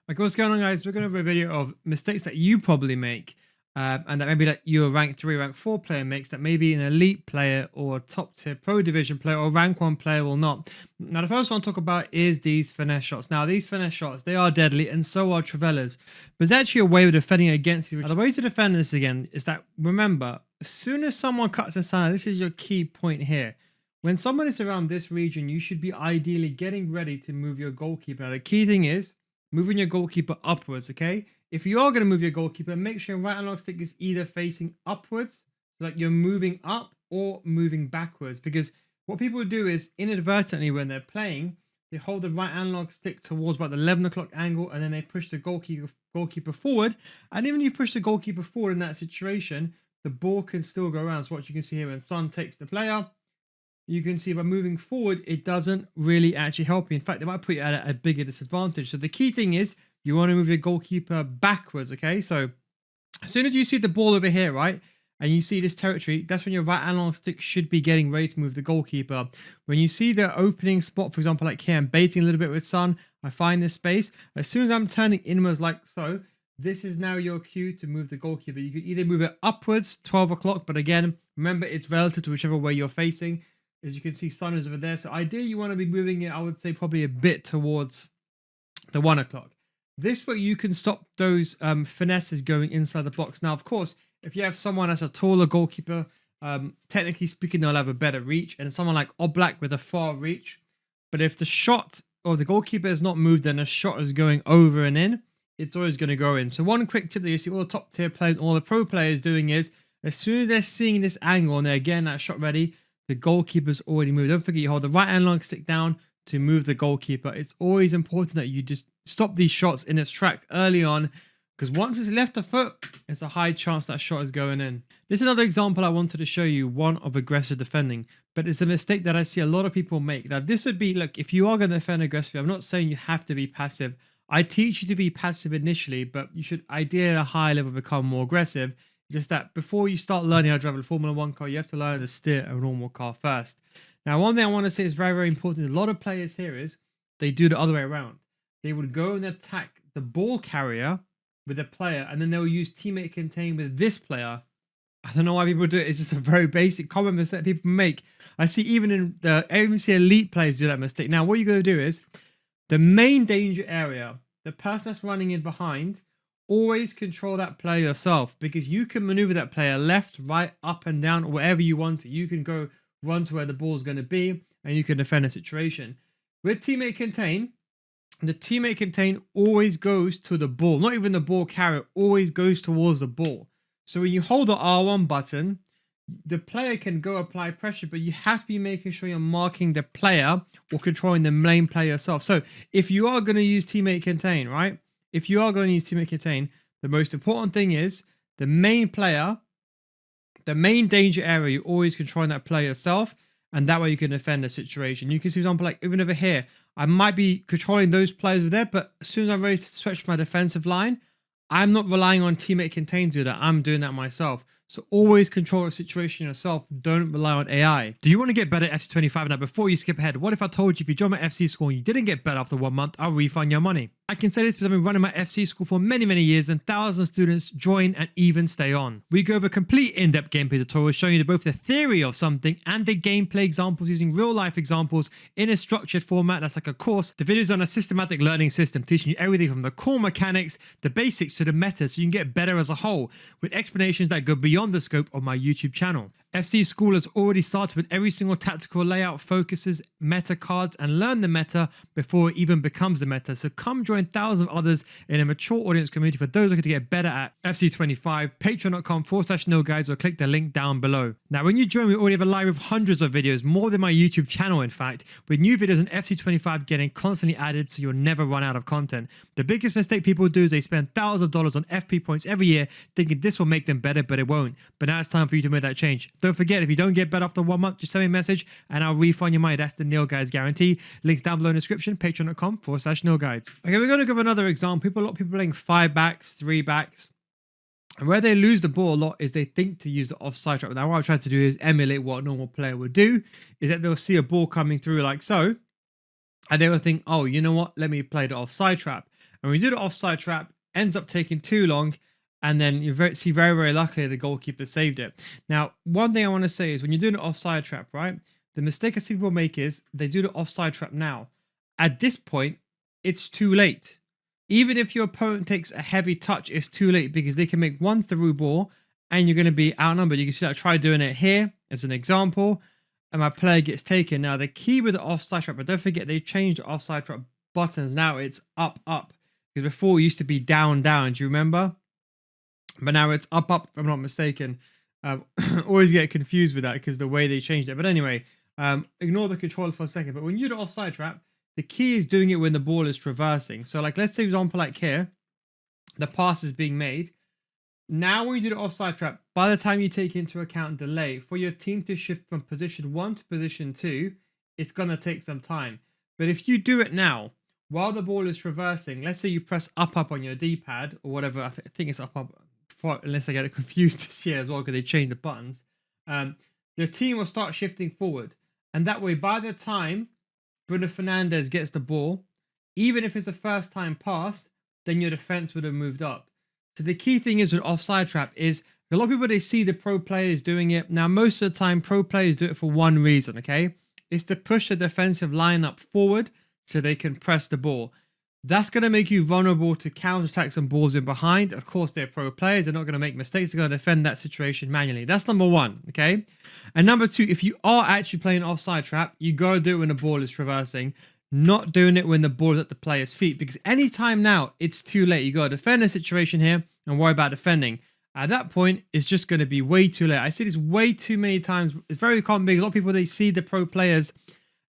Okay, what's going on, guys? We're going to have a video of mistakes that you probably make, and that maybe that your rank 3, rank 4 player makes that maybe an elite player or a top tier pro division player or rank 1 player will not. Now, the first one I'll talk about is these finesse shots. Now, these finesse shots, they are deadly, and so are Travellas. But there's actually a way of defending against these. The way to defend this again is that, remember, as soon as someone cuts inside, this is your key point here. When someone is around this region, you should be ideally getting ready to move your goalkeeper. Now, the key thing is moving your goalkeeper upwards, okay? If you are going to move your goalkeeper, make sure your right analog stick is either facing upwards, so like you're moving up, or moving backwards. Because what people do is, inadvertently, when they're playing, they hold the right analog stick towards about the 11 o'clock angle, and then they push the goalkeeper forward. And even if you push the goalkeeper forward in that situation, the ball can still go around. So what you can see here, when Son takes the player, you can see by moving forward, it doesn't really actually help you. In fact, it might put you at a bigger disadvantage. So the key thing is you want to move your goalkeeper backwards, okay? So as soon as you see the ball over here, right, and you see this territory, that's when your right analog stick should be getting ready to move the goalkeeper. When you see the opening spot, for example, like here, I'm baiting a little bit with Son, I find this space. As soon as I'm turning inwards like so, this is now your cue to move the goalkeeper. You could either move it upwards, 12 o'clock, but again, remember, it's relative to whichever way you're facing. As you can see, Sun is over there. So ideally, you want to be moving it, I would say, probably a bit towards the 1 o'clock. This way, you can stop those finesses going inside the box. Now, of course, if you have someone that's a taller goalkeeper, technically speaking, they'll have a better reach. And someone like Oblak with a far reach. But if the shot or the goalkeeper is not moved, then a shot is going over and in, it's always going to go in. So one quick tip that you see all the top tier players, all the pro players doing is, as soon as they're seeing this angle and they're getting that shot ready, the goalkeeper's already moved. Don't forget, you hold the right analog stick down to move the goalkeeper. It's always important that you just stop these shots in its track early on, because once it's left the foot, it's a high chance that shot is going in. This is another example I wanted to show you, one of aggressive defending, but it's a mistake that I see a lot of people make. Now, this would be, look, if you are going to defend aggressively, I'm not saying you have to be passive. I teach you to be passive initially, but you should ideally at a high level become more aggressive. Just that before you start learning how to drive a Formula 1 car, you have to learn how to steer a normal car first. Now, one thing I want to say is very, very important. A lot of players here is they do the other way around. They would go and attack the ball carrier with a player, and then they'll use teammate contain with this player. I don't know why people do it. It's just a very basic common mistake people make. I see even I even see elite players do that mistake. Now, what you're going to do is the main danger area, the person that's running in behind, always control that player yourself, because you can maneuver that player left, right, up and down, wherever you want to. You can go run to where the ball's going to be, and you can defend a situation. With teammate contain, the teammate contain always goes to the ball. Not even the ball carrier, always goes towards the ball. So when you hold the R1 button, the player can go apply pressure, but you have to be making sure you're marking the player or controlling the main player yourself. So if you are going to use teammate contain, right? If you are going to use teammate contain, the most important thing is the main player, the main danger area, you're always controlling that player yourself, and that way you can defend the situation. You can see, for example, like even over here, I might be controlling those players over there, but as soon as I'm ready to switch my defensive line, I'm not relying on teammate contain to do that. I'm doing that myself. So always control the situation yourself. Don't rely on AI. Do you want to get better at FC25? Now, before you skip ahead, what if I told you if you joined my FC school and you didn't get better after 1 month, I'll refund your money? I can say this because I've been running my FC school for many, many years, and thousands of students join and even stay on. We go over complete in-depth gameplay tutorials showing you both the theory of something and the gameplay examples using real-life examples in a structured format that's like a course. The videos on a systematic learning system teaching you everything from the core mechanics, the basics to the meta, so you can get better as a whole, with explanations that go beyond the scope of my YouTube channel. FC School has already started with every single tactical layout, focuses, meta cards, and learn the meta before it even becomes the meta. So come join thousands of others in a mature audience community for those looking to get better at FC25, patreon.com/nilguides, or click the link down below. Now, when you join, we already have a library of hundreds of videos, more than my YouTube channel, in fact, with new videos on FC25 getting constantly added, so you'll never run out of content. The biggest mistake people do is they spend thousands of dollars on FP points every year, thinking this will make them better, but it won't. But now it's time for you to make that change. Don't forget, if you don't get better after 1 month, just send me a message and I'll refund your money. That's the Nil Guides guarantee. Links down below in the description, patreon.com/nilguides. Okay, we're going to give another example. A lot of people playing 5 backs, 3 backs. And where they lose the ball a lot is they think to use the offside trap. Now, what I've tried to do is emulate what a normal player would do, is that they'll see a ball coming through like so, and they will think, oh, you know what? Let me play the offside trap. And when you do the offside trap, ends up taking too long, and then you see very, very luckily the goalkeeper saved it. Now, one thing I want to say is when you're doing an offside trap, right? The mistake I see people make is they do the offside trap now. At this point, it's too late. Even if your opponent takes a heavy touch, it's too late because they can make one through ball and you're going to be outnumbered. You can see I try doing it here as an example, and my player gets taken. Now, the key with the offside trap, but don't forget they changed the offside trap buttons. Now it's up, up. Because before it used to be down, down. Do you remember? But now it's up, up, if I'm not mistaken. Always get confused with that because the way they changed it. But anyway, ignore the controller for a second. But when you do the offside trap, the key is doing it when the ball is traversing. So like, let's say example like here, the pass is being made. Now when you do the offside trap, by the time you take into account delay, for your team to shift from position 1 to position 2, it's going to take some time. But if you do it now, while the ball is traversing, let's say you press up, up on your D-pad or whatever, I think it's up, up, unless I get it confused this year as well because they changed the buttons, the team will start shifting forward. And that way, by the time Bruno Fernandes gets the ball, even if it's a first time pass, then your defense would have moved up. So the key thing is with offside trap is a lot of people, they see the pro players doing it. Now, most of the time, pro players do it for one reason, okay? It's to push the defensive lineup forward so they can press the ball. That's going to make you vulnerable to counterattacks and balls in behind. Of course, they're pro players. They're not going to make mistakes. They're going to defend that situation manually. That's number one, okay? And number two, if you are actually playing offside trap, you got to do it when the ball is traversing, not doing it when the ball is at the player's feet. Because anytime now, it's too late. You got to defend the situation here and worry about defending. At that point, it's just going to be way too late. I see this way too many times. It's very common because a lot of people, they see the pro players.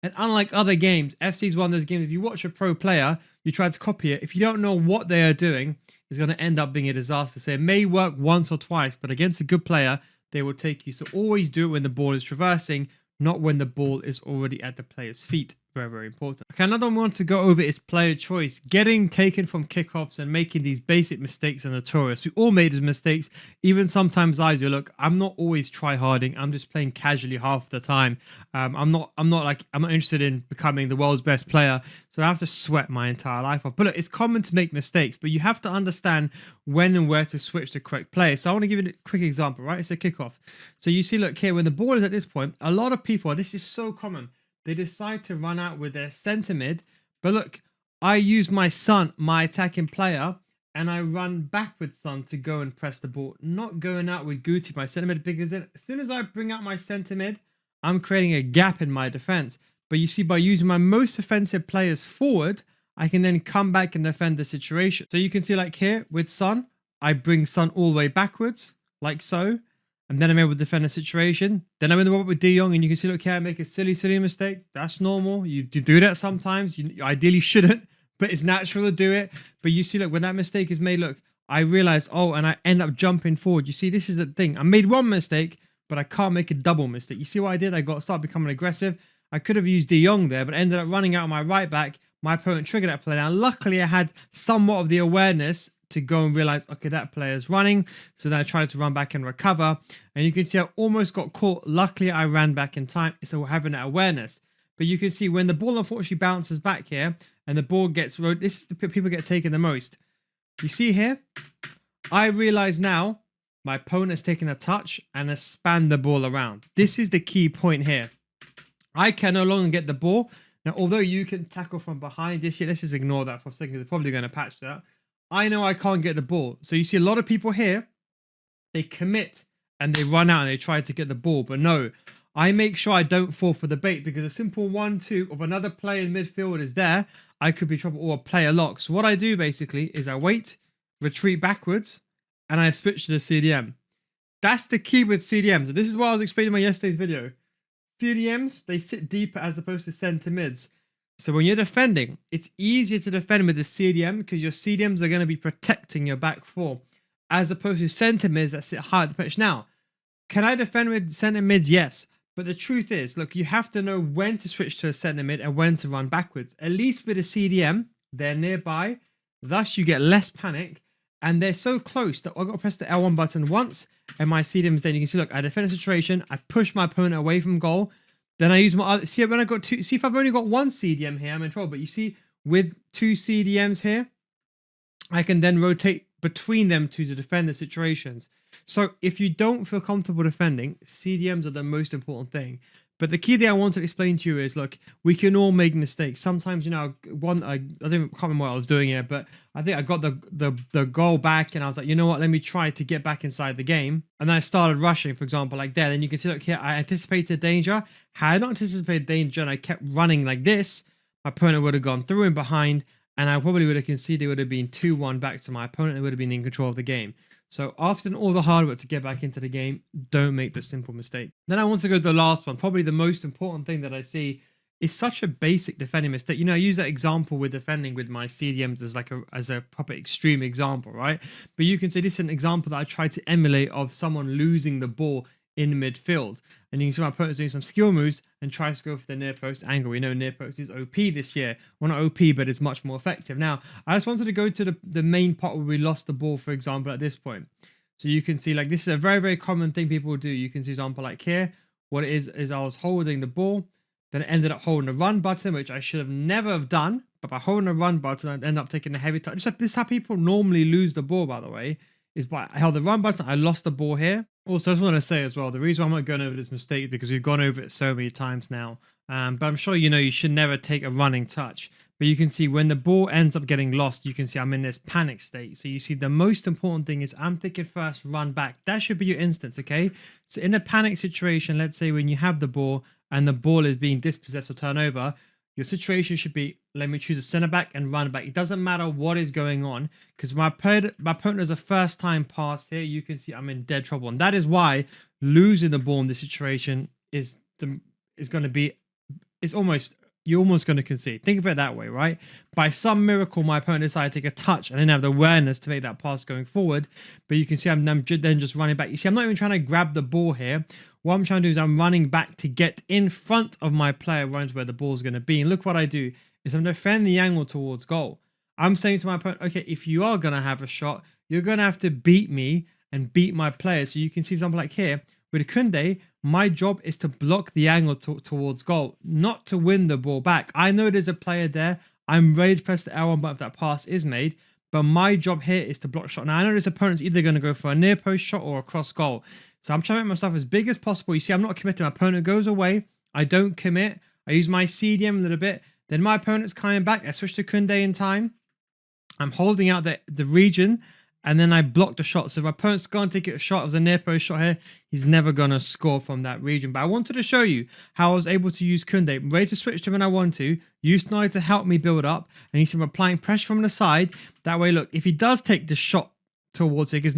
And unlike other games, FC is one of those games, if you watch a pro player, you try to copy it. If you don't know what they are doing, it's going to end up being a disaster. So it may work once or twice, but against a good player, they will take you. So always do it when the ball is traversing, not when the ball is already at the player's feet. Very, very important. Okay, another one I want to go over is player choice. Getting taken from kickoffs and making these basic mistakes are notorious. We all made these mistakes. Even sometimes I do. Look, I'm not always try-harding. I'm just playing casually half the time. I'm not interested in becoming the world's best player. So I have to sweat my entire life off. But look, it's common to make mistakes, but you have to understand when and where to switch the correct play. So I want to give you a quick example, right? It's a kickoff. So you see, look here, when the ball is at this point, a lot of people, this is so common, they decide to run out with their centre mid. But look, I use my son, my attacking player, and I run back with son to go and press the ball, not going out with Guti, my centre mid, because then as soon as I bring out my centre mid, I'm creating a gap in my defence. But you see, by using my most offensive players forward, I can then come back and defend the situation. So you can see like here with Son, I bring Son all the way backwards, like so. And then I'm able to defend the situation. Then I'm in the one with De Jong, and you can see, look here, I make a silly mistake. That's normal. You do that sometimes. You ideally shouldn't, but it's natural to do it. But you see, look, when that mistake is made, look, I realize, oh, and I end up jumping forward. You see, this is the thing. I made one mistake, but I can't make a double mistake. You see what I did? I started becoming aggressive. I could have used De Jong there, but ended up running out of my right back. My opponent triggered that play. Now, luckily, I had somewhat of the awareness to go and realize, okay, that player is running. So then I tried to run back and recover. And you can see I almost got caught. Luckily, I ran back in time. So having that awareness. But you can see when the ball unfortunately bounces back here and the ball gets, this is the people get taken the most. You see here, I realize now my opponent has taken a touch and has spanned the ball around. This is the key point here. I can no longer get the ball. Now, although you can tackle from behind this year, let's just ignore that for a second. They're probably going to patch that. I know I can't get the ball. So you see a lot of people here, they commit and they run out and they try to get the ball. But no, I make sure I don't fall for the bait because a simple 1-2 of another player in midfield is there. I could be trouble or a player lock. So what I do basically is I wait, retreat backwards, and I switch to the CDM. That's the key with CDMs. And this is what I was explaining in my yesterday's video. CDMs, they sit deeper as opposed to centre mids. So when you're defending, it's easier to defend with the CDM because your CDMs are going to be protecting your back four as opposed to centre mids that sit high at the pitch. Now, can I defend with centre mids? Yes. But the truth is, look, you have to know when to switch to a centre mid and when to run backwards. At least with a CDM, they're nearby. Thus, you get less panic. And they're so close that I've got to press the L1 button once and my CDM's then. You can see, look, I defend the situation. I push my opponent away from goal. Then I use my other, see when I got two, see if I've only got one CDM here, I'm in trouble. But you see with two CDMs here, I can then rotate between them to defend the situations. So if you don't feel comfortable defending, CDMs are the most important thing. But the key thing I want to explain to you is, look, we can all make mistakes. Sometimes, you know, I can't remember what I was doing here, but I think I got the goal back, and I was like, you know what, let me try to get back inside the game. And then I started rushing, for example, like there. Then you can see, look here, I anticipated danger. Had I not anticipated danger and I kept running like this, my opponent would have gone through and behind, and I probably would have conceded. It would have been 2-1 back to my opponent. It would have been in control of the game. So after all the hard work to get back into the game, don't make the simple mistake. Then I want to go to the last one. Probably the most important thing that I see is such a basic defending mistake. You know, I use that example with defending with my CDMs as a proper extreme example, right? But you can say this is an example that I try to emulate of someone losing the ball in midfield. And you can see my opponent's doing some skill moves and tries to go for the near post angle. We know near post is OP this year. Well, not OP, but it's much more effective. Now, I just wanted to go to the main part where we lost the ball, for example, at this point. So you can see, like, this is a very, very common thing people do. You can see, example, like here, what it is I was holding the ball, then I ended up holding the run button, which I should have never have done. But by holding the run button, I end up taking a heavy touch. Just like this is how people normally lose the ball, by the way, is by I held the run button, I lost the ball here. Also, I just want to say as well, the reason why I'm not going over this mistake is because we've gone over it so many times now. But I'm sure you know you should never take a running touch. But you can see when the ball ends up getting lost, you can see I'm in this panic state. So you see the most important thing is I'm thinking first run back. That should be your instance, okay? So in a panic situation, let's say when you have the ball and the ball is being dispossessed or turned over, your situation should be, let me choose a center back and run back. It doesn't matter what is going on, because my opponent is a first time pass here. You can see I'm in dead trouble. And that is why losing the ball in this situation is going to be, you're almost going to concede. Think of it that way, right? By some miracle, my opponent decided to take a touch and didn't have the awareness to make that pass going forward. But you can see I'm then just running back. You see, I'm not even trying to grab the ball here. What I'm trying to do is I'm running back to get in front of my player runs where the ball's going to be. And look what I do is I'm defending the angle towards goal. I'm saying to my opponent, okay, if you are going to have a shot, you're going to have to beat me and beat my player. So you can see something like here with Kunde, my job is to block the angle towards goal, not to win the ball back. I know there's a player there. I'm ready to press the L1 button if that pass is made. But my job here is to block shot. Now, I know this opponent's either going to go for a near post shot or a cross goal. So I'm trying to make myself as big as possible. You see, I'm not committing. My opponent goes away. I don't commit. I use my CDM a little bit. Then my opponent's coming back. I switch to Kunde in time. I'm holding out the region. And then I block the shot. So if my opponent's going to take a shot as a near post shot here, he's never going to score from that region. But I wanted to show you how I was able to use Kunde. I'm ready to switch to when I want to. Use Snyder to help me build up. And you see I'm applying pressure from the side. That way, look, if he does take the shot towards it, because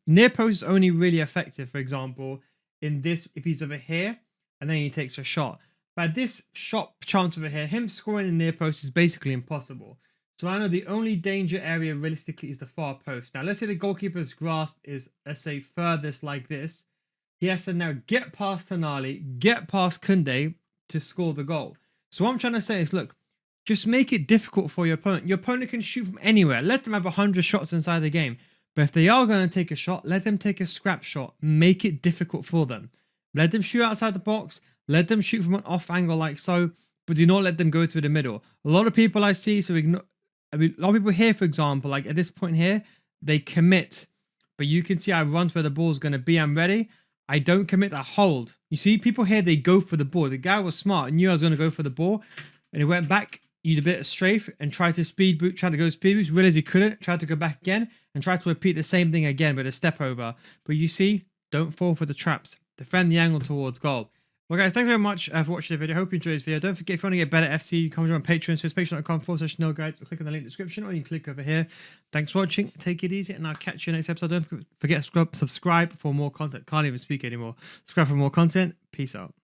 near post is only really effective, for example, in this, if he's over here, and then he takes a shot. But this shot chance over here, him scoring in near post is basically impossible. So I know the only danger area realistically is the far post. Now, let's say the goalkeeper's grasp is, let's say, furthest like this. He has to now get past Tonali, get past Kunde to score the goal. So what I'm trying to say is, look, just make it difficult for your opponent. Your opponent can shoot from anywhere. Let them have 100 shots inside the game. But if they are going to take a shot, let them take a scrap shot. Make it difficult for them. Let them shoot outside the box. Let them shoot from an off angle like so. But do not let them go through the middle. A lot of people I see, a lot of people here, for example, like at this point here, they commit. But you can see I run to where the ball is going to be. I'm ready. I don't commit. I hold. You see, people here, they go for the ball. The guy was smart and knew I was going to go for the ball. And he went back, he did a bit of strafe and tried to speed boot, tried to go speed boost, realized he couldn't, tried to go back again and tried to repeat the same thing again with a step over. But you see, don't fall for the traps. Defend the angle towards goal. Well, guys, thanks very much for watching the video. Hope you enjoyed this video. Don't forget, if you want to get better FC, you come join on Patreon. So it's patreon.com/NoGuides, or click on the link in the description, or you can click over here. Thanks for watching. Take it easy, and I'll catch you next episode. Don't forget to subscribe for more content. Can't even speak anymore. Subscribe for more content. Peace out.